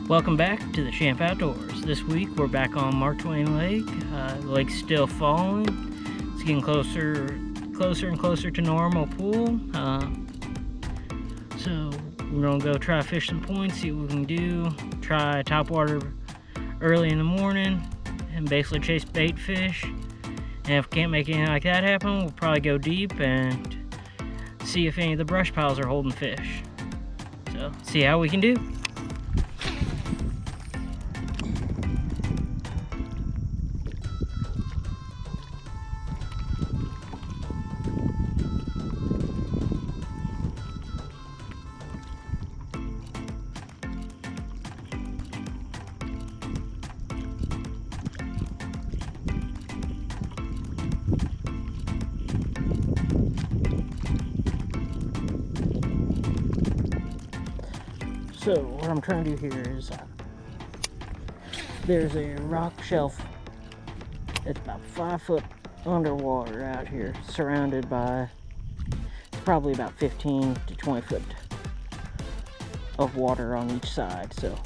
Welcome back to the Champ Outdoors. This week we're back on Mark Twain Lake. The lake's still falling. It's getting closer and closer to normal pool. So we're gonna go try to fish some points, see what we can do. Try topwater early in the morning and basically chase bait fish. And if we can't make anything like that happen, we'll probably go deep and see if any of the brush piles are holding fish. So see how we can do. So what I'm trying to do here is there's a rock shelf that's about 5 foot underwater out here, surrounded by probably about 15 to 20 foot of water on each side. So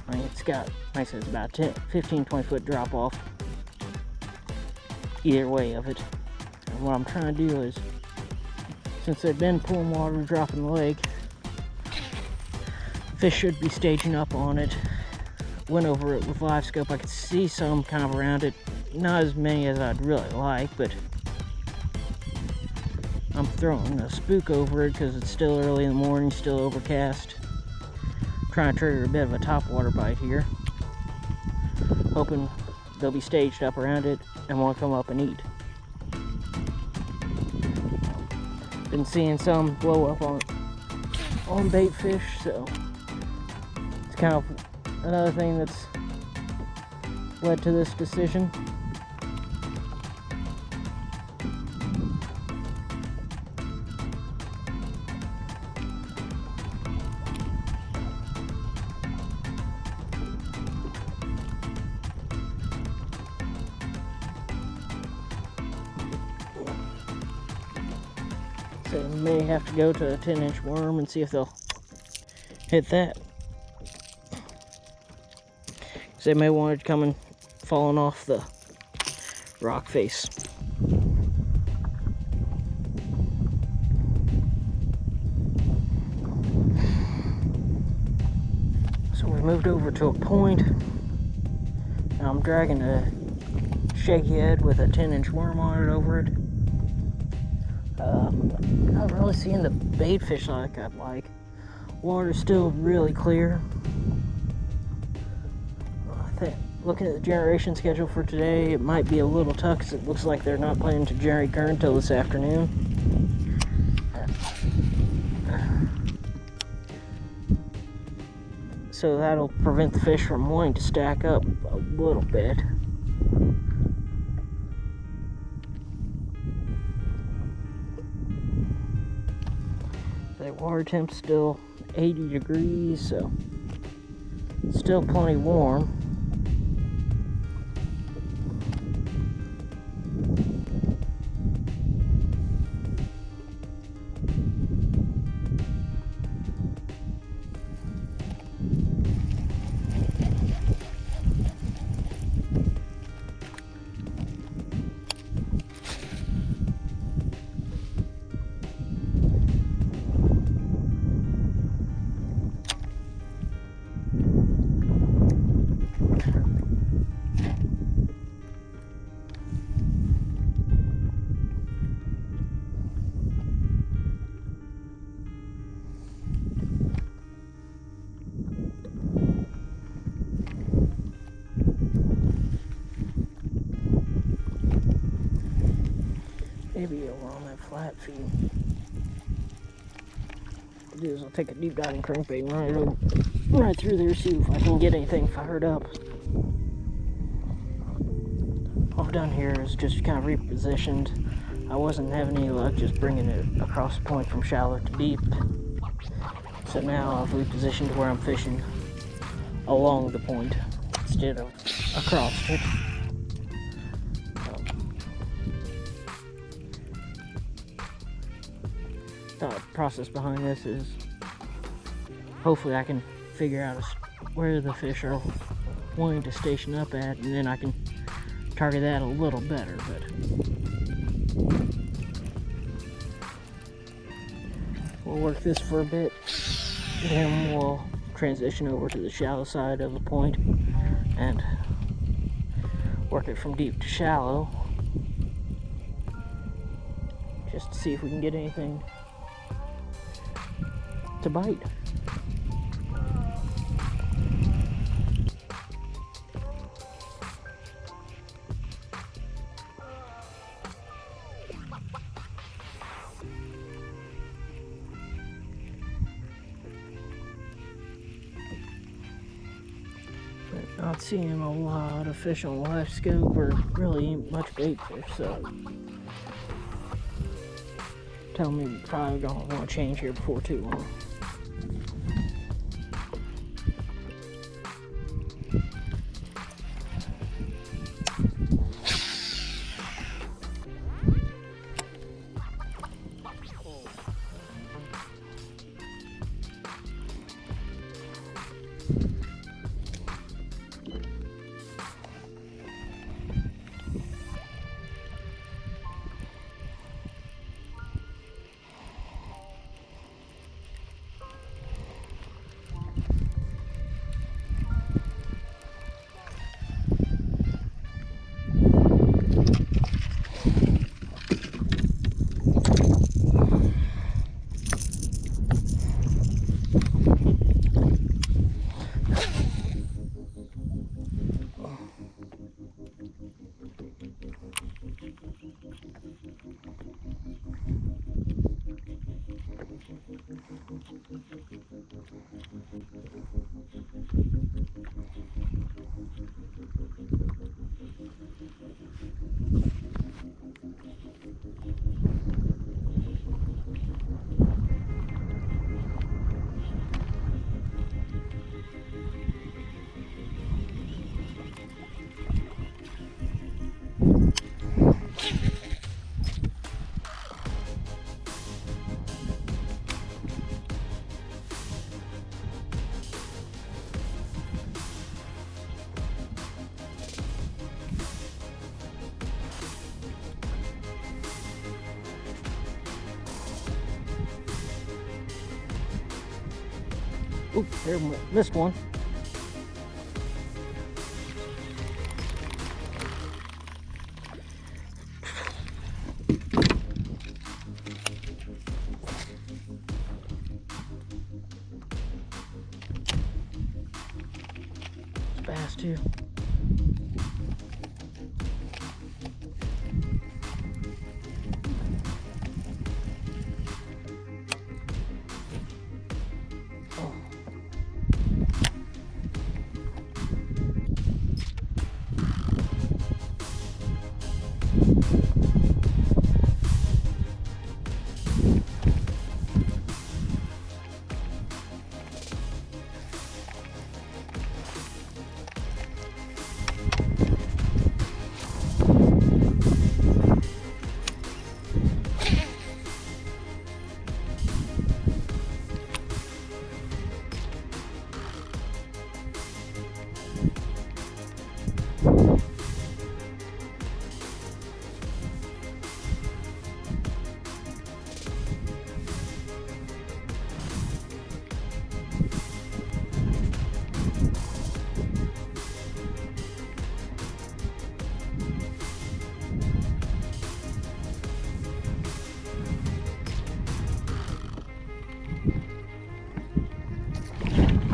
I mean, it's got, like I said, it's about 15-20 foot drop off either way of it. And what I'm trying to do is, since they've been pulling water and dropping the lake, fish should be staging up on it. Went over it with live scope. I could see some kind of around it. Not as many as I'd really like, but I'm throwing a spook over it because it's still early in the morning, still overcast. Trying to trigger a bit of a topwater bite here. Hoping they'll be staged up around it and want to come up and eat. Been seeing some blow up on bait fish, so it's kind of another thing that's led to this decision. So we may have to go to a 10-inch worm and see if they'll hit that. They may want it coming, falling off the rock face. So we moved over to a point. Now I'm dragging a shaky head with a 10-inch worm on it over it. Not really seeing the bait fish like I'd like. Water's still really clear. Looking at the generation schedule for today, it might be a little tough because it looks like they're not planning to generate current until this afternoon. So that'll prevent the fish from wanting to stack up a little bit. The water temp's still 80 degrees, so it's still plenty warm. Maybe over on that flat feed. What I'll do is I'll take a deep diving crankbait and run it through there, see if I can get anything fired up. All I've done here is just kind of repositioned. I wasn't having any luck just bringing it across the point from shallow to deep. So now I've repositioned to where I'm fishing along the point instead of across it. Thought process behind this is hopefully I can figure out where the fish are wanting to station up at, and then I can target that a little better. But we'll work this for a bit, then we'll transition over to the shallow side of the point and work it from deep to shallow, just to see if we can get anything to bite. Not seeing a lot of fish on live scope, or really ain't much bait fish, so tell me we're probably gonna want to change here before too long. Oop, there, missed one. It's bass too.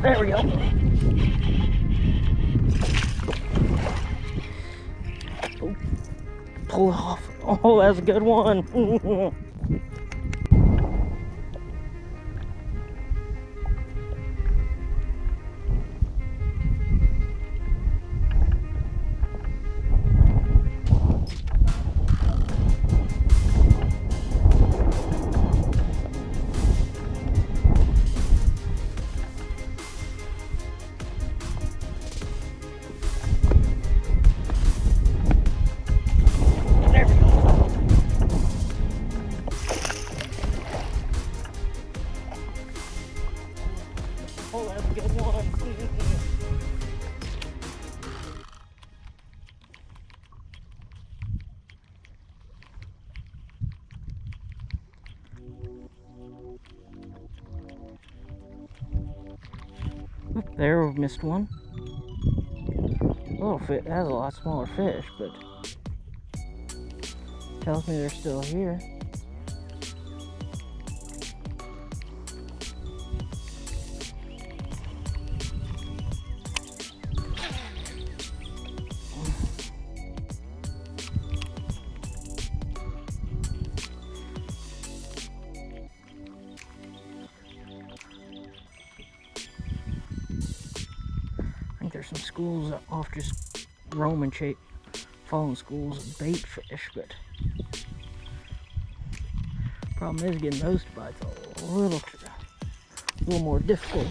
There we go. Oh, pull it off. Oh, that's a good one. that's a good one. Oop, there, we missed one. Little fish has a lot smaller fish, but tells me they're still here. I think there's some schools off just roaming, following schools of bait fish, but problem is getting those to bite's a little more difficult.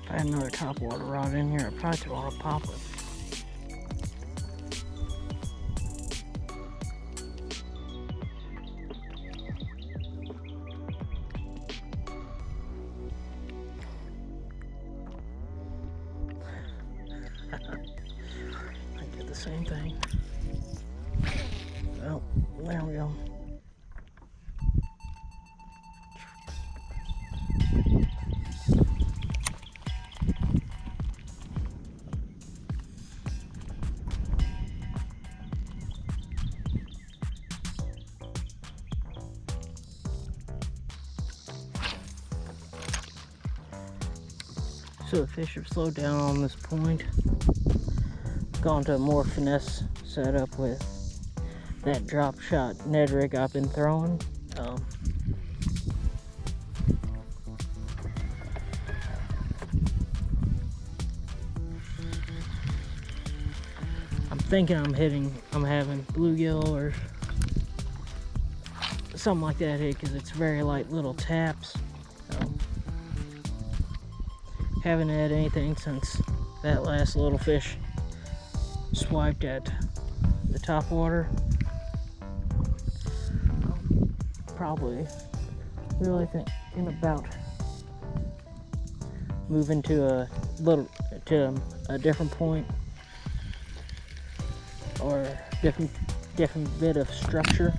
If I had another topwater rod in here, I'd probably want to pop it. I did the same thing. Well, there we go. So the fish have slowed down on this point. Gone to a more finesse setup with that drop shot Ned rig I've been throwing. I'm thinking I'm having bluegill or something like that hit because it's very light little taps. Haven't had anything since that last little fish swiped at the top water. Probably really thinking about moving to a different point or different bit of structure.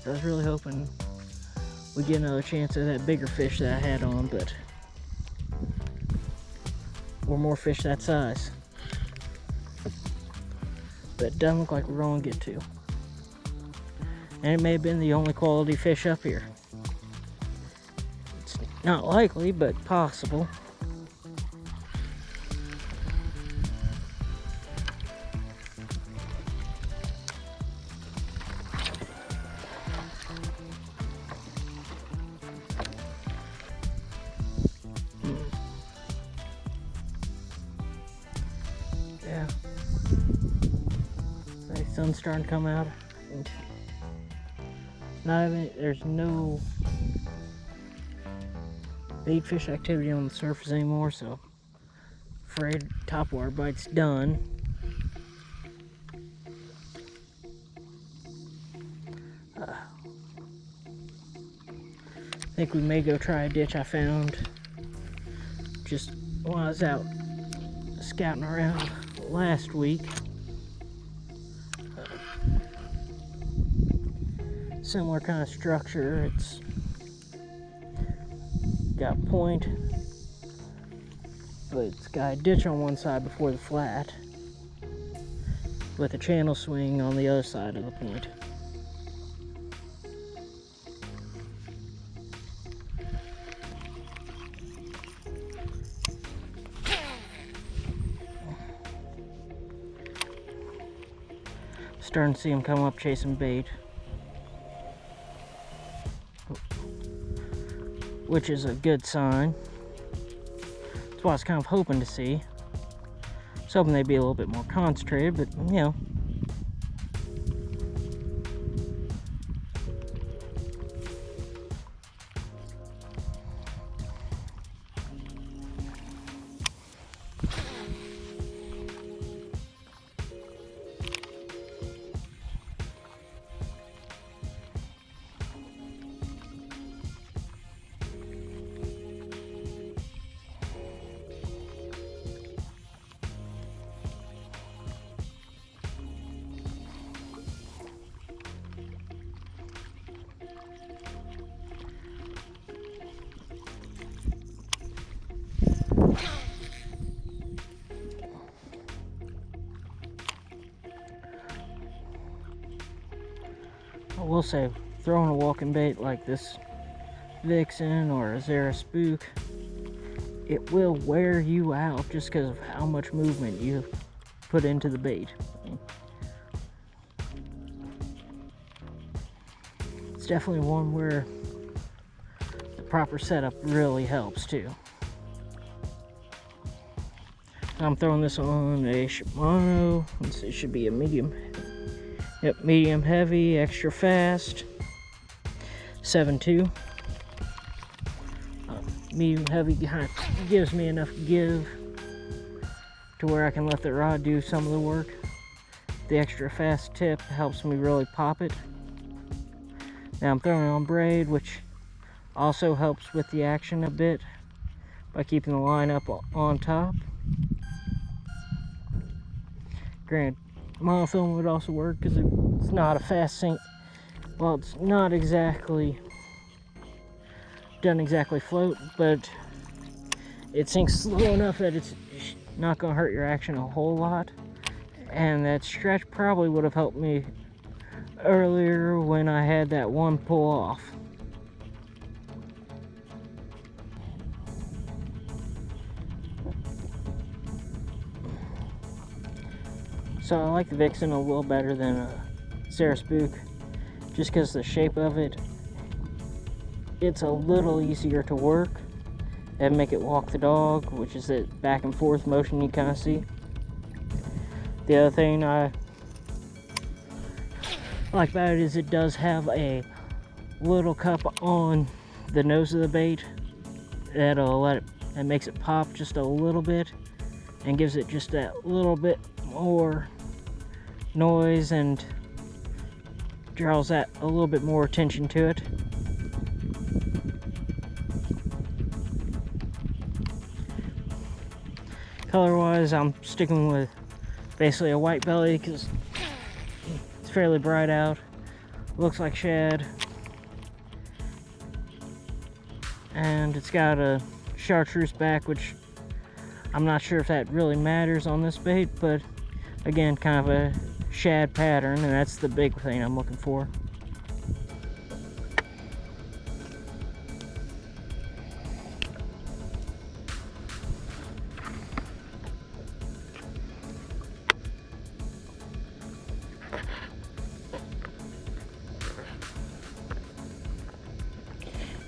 I was really hoping we'd get another chance at that bigger fish that I had on, but or more fish that size. But it doesn't look like we're going to get to. And it may have been the only quality fish up here. It's not likely, but possible. Yeah. The sun's starting to come out. There's no bait fish activity on the surface anymore, so afraid topwater bite's done. I think we may go try a ditch I found just while I was out scouting around last week. Similar kind of structure. It's got point, but it's got a ditch on one side before the flat with a channel swing on the other side of the point. Starting to see them come up chasing bait, which is a good sign. That's what I was kind of hoping to see. I was hoping they'd be a little bit more concentrated, but you know. I will say, throwing a walking bait like this Vixen or a Zara Spook, it will wear you out just because of how much movement you put into the bait. It's definitely one where the proper setup really helps too. I'm throwing this on a Shimano. Let's see, it should be a medium. Yep, medium heavy, extra fast, 7.2. Medium heavy kind of gives me enough give to where I can let the rod do some of the work. The extra fast tip helps me really pop it. Now I'm throwing it on braid, which also helps with the action a bit by keeping the line up on top. Granted, monofilament would also work because it's not a fast sink. Well, it's not exactly doesn't exactly float, but it sinks slow enough that it's not going to hurt your action a whole lot. And that stretch probably would have helped me earlier when I had that one pull off. So I like the Vixen a little better than a Zara Spook, just because the shape of it, it's a little easier to work and make it walk the dog, which is that back and forth motion you kind of see. The other thing I like about it is it does have a little cup on the nose of the bait that makes it pop just a little bit and gives it just that little bit more noise and draws that a little bit more attention to it. Color wise, I'm sticking with basically a white belly because it's fairly bright out, looks like shad, and it's got a chartreuse back, which I'm not sure if that really matters on this bait, but again, kind of a shad pattern, and that's the big thing I'm looking for.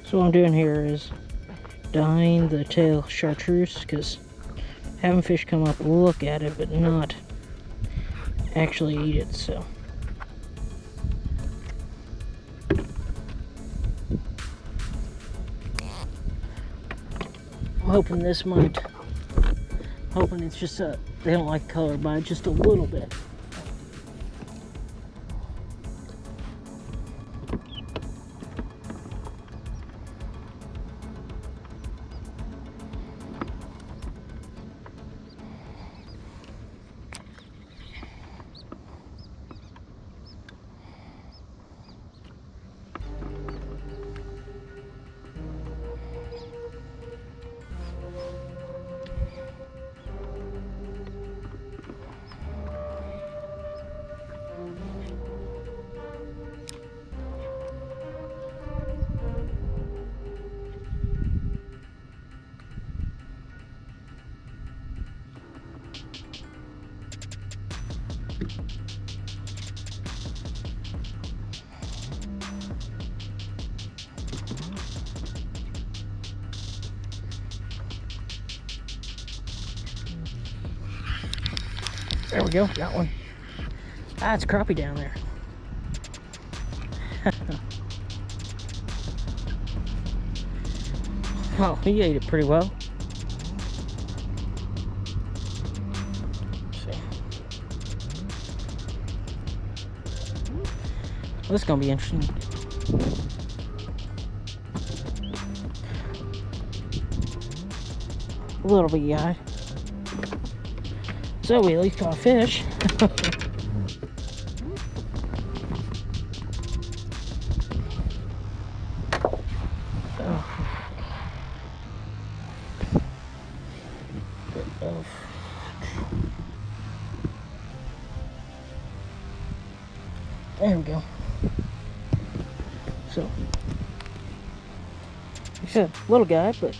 So what I'm doing here is dyeing the tail chartreuse, because having fish come up, look at it, but not actually eat it, so. I'm hoping it's just they don't like color by just a little bit. There we go, got one. Ah, it's crappie down there. Oh, he ate it pretty well. Let's see. Well, this is gonna be interesting. A little bit guy. So we at least caught a fish. There we go. So, like I said, little guy, but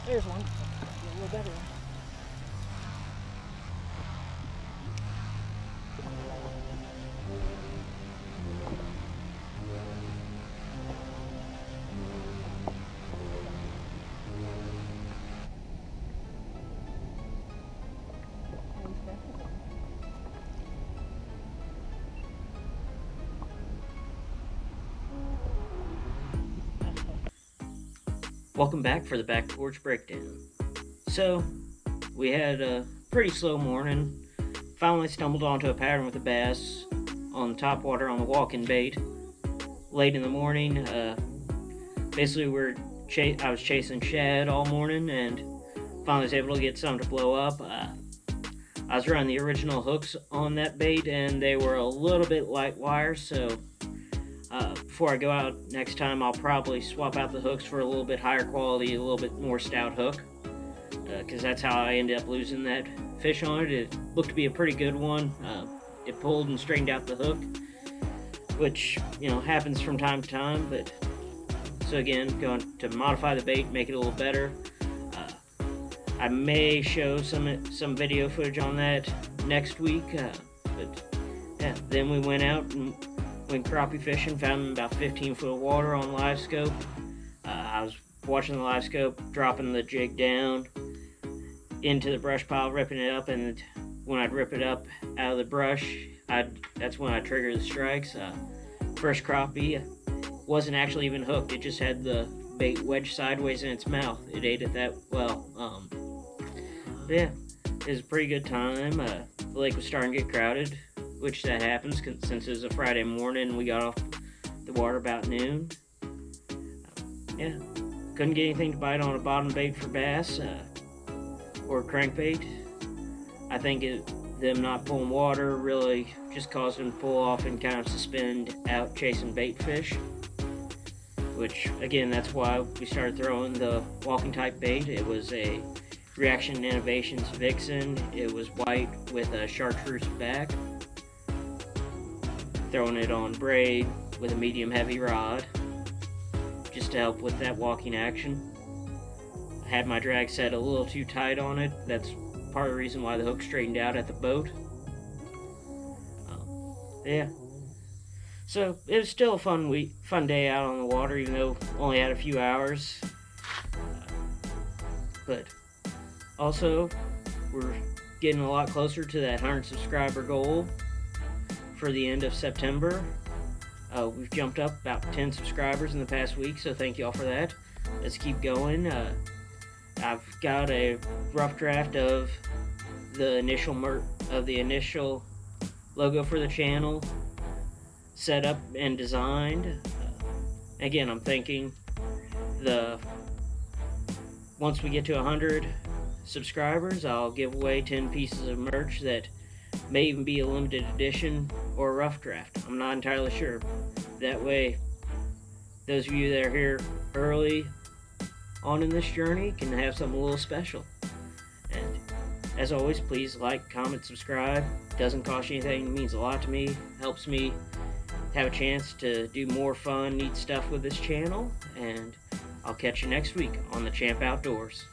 there's one. A little better one. Welcome back for the Back Porch Breakdown. So, we had a pretty slow morning. Finally stumbled onto a pattern with a bass on top water on the walking bait. Late in the morning, basically I was chasing shad all morning and finally was able to get some to blow up. I was running the original hooks on that bait and they were a little bit light wire, so before I go out next time, I'll probably swap out the hooks for a little bit higher quality, a little bit more stout hook, because that's how I ended up losing that fish on it. It looked to be a pretty good one. It pulled and straightened out the hook, which, happens from time to time, but so again, going to modify the bait, make it a little better. I may show some video footage on that next week, but yeah, then we went out and went crappie fishing, found them about 15 foot of water on live scope. I was watching the live scope, dropping the jig down into the brush pile, ripping it up, and when I'd rip it up out of the brush, that's when I trigger the strikes. First crappie wasn't actually even hooked, it just had the bait wedged sideways in its mouth. It ate it that well. Yeah, it was a pretty good time. The lake was starting to get crowded, which that happens since it was a Friday morning. We got off the water about noon. Yeah, couldn't get anything to bite on a bottom bait for bass or crankbait. I think them not pulling water really just caused them to pull off and kind of suspend out chasing bait fish. Which, again, that's why we started throwing the walking type bait. It was a Reaction Innovations Vixen. It was white with a chartreuse back. Throwing it on braid with a medium heavy rod just to help with that walking action. I had my drag set a little too tight on it. That's part of the reason why the hook straightened out at the boat. Yeah. So it was still a fun day out on the water, even though only had a few hours. But also, we're getting a lot closer to that 100 subscriber goal for the end of September. We've jumped up about 10 subscribers in the past week, so thank you all for that. Let's keep going. I've got a rough draft of the initial logo for the channel set up and designed. Again, I'm thinking once we get to 100 subscribers, I'll give away 10 pieces of merch that may even be a limited edition or a rough draft. I'm not entirely sure. That way, those of you that are here early on in this journey can have something a little special. And as always, please like, comment, subscribe. Doesn't cost you anything. It means a lot to me. Helps me have a chance to do more fun, neat stuff with this channel. And I'll catch you next week on the Champ Outdoors.